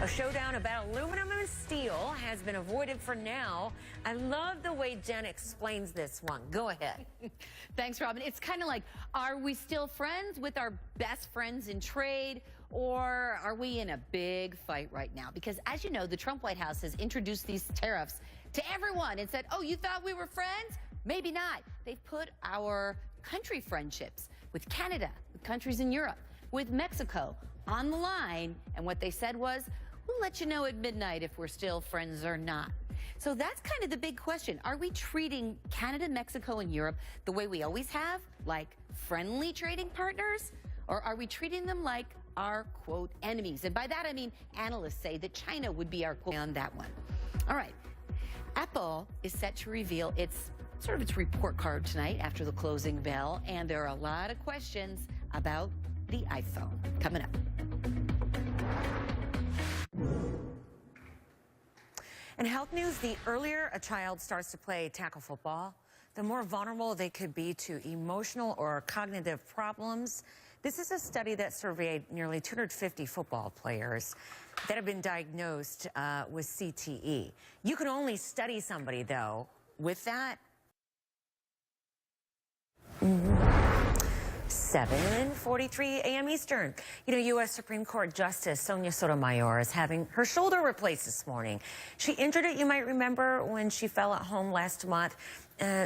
showdown about aluminum and steel has been avoided for now. I love the way Jen explains this one. Go ahead. Thanks, Robin. It's kind of like, are we still friends with our best friends in trade, or are we in a big fight right now? Because as you know, the Trump White House has introduced these tariffs to everyone and said, oh, you thought we were friends? Maybe not. They've put our country friendships with Canada, with countries in Europe, with Mexico on the line. And what they said was, we'll let you know at midnight if we're still friends or not. So that's kind of the big question. Are we treating Canada, Mexico, and Europe the way we always have, like friendly trading partners? Or are we treating them like our, quote, enemies? And by that, I mean, analysts say that China would be our, quote, on that one. All right. Apple is set to reveal its report card tonight after the closing bell. And there are a lot of questions about the iPhone coming up. In health news, the earlier a child starts to play tackle football, the more vulnerable they could be to emotional or cognitive problems. This is a study that surveyed nearly 250 football players that have been diagnosed with CTE. You can only study somebody, though, with that. 7:43 a.m. Eastern. You know, U.S. Supreme Court Justice Sonia Sotomayor is having her shoulder replaced this morning. She injured it, you might remember, when she fell at home last month.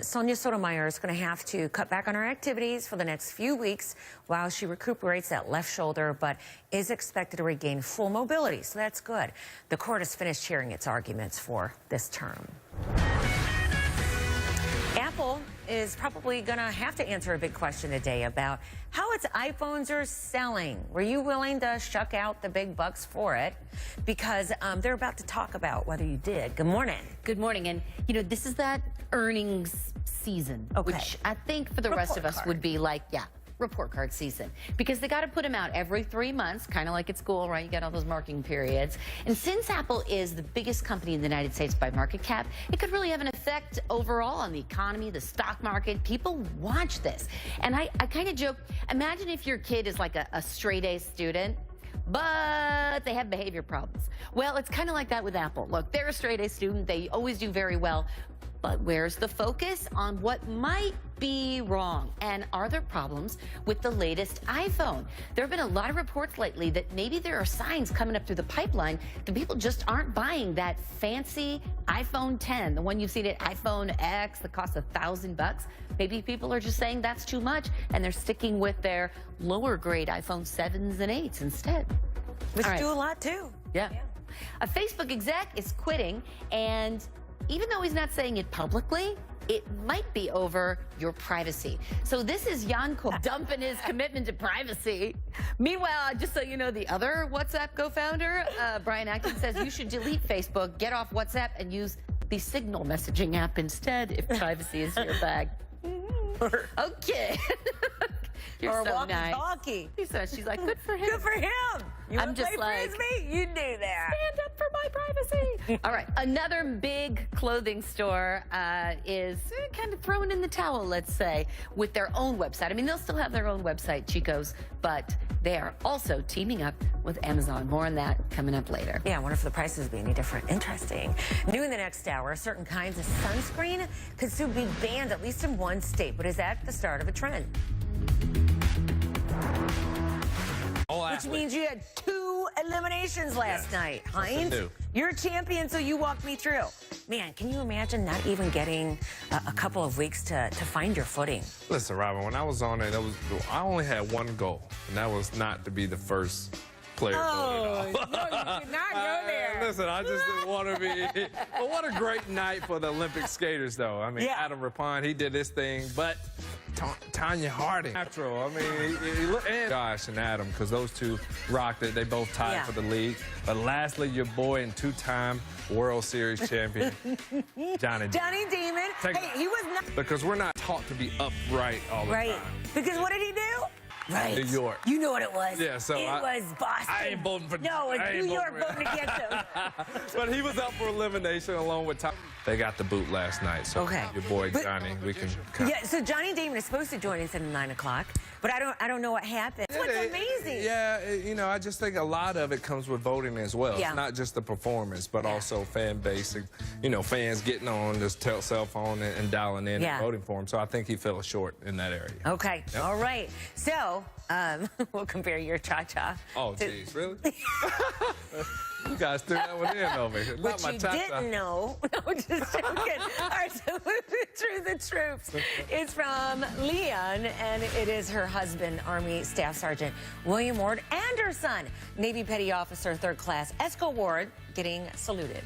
Sonia Sotomayor is going to have to cut back on her activities for the next few weeks while she recuperates that left shoulder, but is expected to regain full mobility, so that's good. The court has finished hearing its arguments for this term. Apple is probably going to have to answer a big question today about how its iPhones are selling. Were you willing to shuck out the big bucks for it? Because they're about to talk about whether you did. Good morning. Good morning. And, you know, this is that earnings season, which I think for the rest of us would be like, yeah, report card season, because they got to put them out every 3 months, kind of like at school, right? You got all those marking periods. And since Apple is the biggest company in the United States by market cap, it could really have an effect overall on the economy, the stock market. People watch this. And I kind of joke, imagine if your kid is like a straight A student, but they have behavior problems. Well, it's kind of like that with Apple. Look, they're a straight A student. They always do very well. But where's the focus on what might be wrong? And are there problems with the latest iPhone? There have been a lot of reports lately that maybe there are signs coming up through the pipeline that people just aren't buying that fancy iPhone 10, the one you've seen at iPhone X that costs $1,000. Maybe people are just saying that's too much, and they're sticking with their lower grade iPhone 7s and 8s instead. Which do a lot too. Yeah. A Facebook exec is quitting, and even though he's not saying it publicly, it might be over your privacy. So this is Yanko dumping his commitment to privacy. Meanwhile, just so you know, the other WhatsApp co-founder, Brian Acton, says you should delete Facebook, get off WhatsApp, and use the Signal messaging app instead if privacy is your bag. Okay. You're or so nice. walkie-talkie. She's like, good for him. Good for him. You I'm just play like, Frisbee? You do that. Stand up for my privacy. All right. Another big clothing store is kind of throwing in the towel, let's say, with their own website. I mean, they'll still have their own website, Chico's, but they are also teaming up with Amazon. More on that coming up later. Yeah, I wonder if the prices will be any different. Interesting. New in the next hour, certain kinds of sunscreen could soon be banned, at least in one state. But is that the start of a trend? Which means you had 2 eliminations last night. Heinz, you're a champion, so you walked me through. Man, can you imagine not even getting a couple of weeks to find your footing? Listen, Robin, when I was on it, I only had one goal, and that was not to be the first player voted off. No, you did not go there. Listen, I just didn't want to be. But what a great night for the Olympic skaters, though. I mean, Adam Rapon, he did his thing, but Tanya Harding, natural. I mean, and Josh and Adam, because those two rocked it. They both tied for the league. But lastly, your boy and 2-time World Series champion, Johnny Damon. Hey, he was not. Because we're not taught to be upright all the time. Because what did he do? Right. New York. You know what it was? Yeah, so it was Boston. I ain't voting for. No, it's New York voting against him. But he was up for elimination along with Tom. They got the boot last night, so okay. Your boy Johnny, we can. Yeah, so Johnny Damon is supposed to join us at 9 o'clock, but I don't know what happened. That's what's amazing. Yeah, I just think a lot of it comes with voting as well. Yeah. It's not just the performance, but also fan base. Fans getting on this cell phone and dialing in and voting for him. So I think he fell short in that area. Okay. Yep. All right. So we'll compare your cha-cha. Oh, jeez, really? You guys threw that one in over here. What you didn't know. No, just joking. All right, so Through the Troops is from Leon, and it is her husband, Army Staff Sergeant William Ward, and her son, Navy Petty Officer 3rd Class Esco Ward, getting saluted.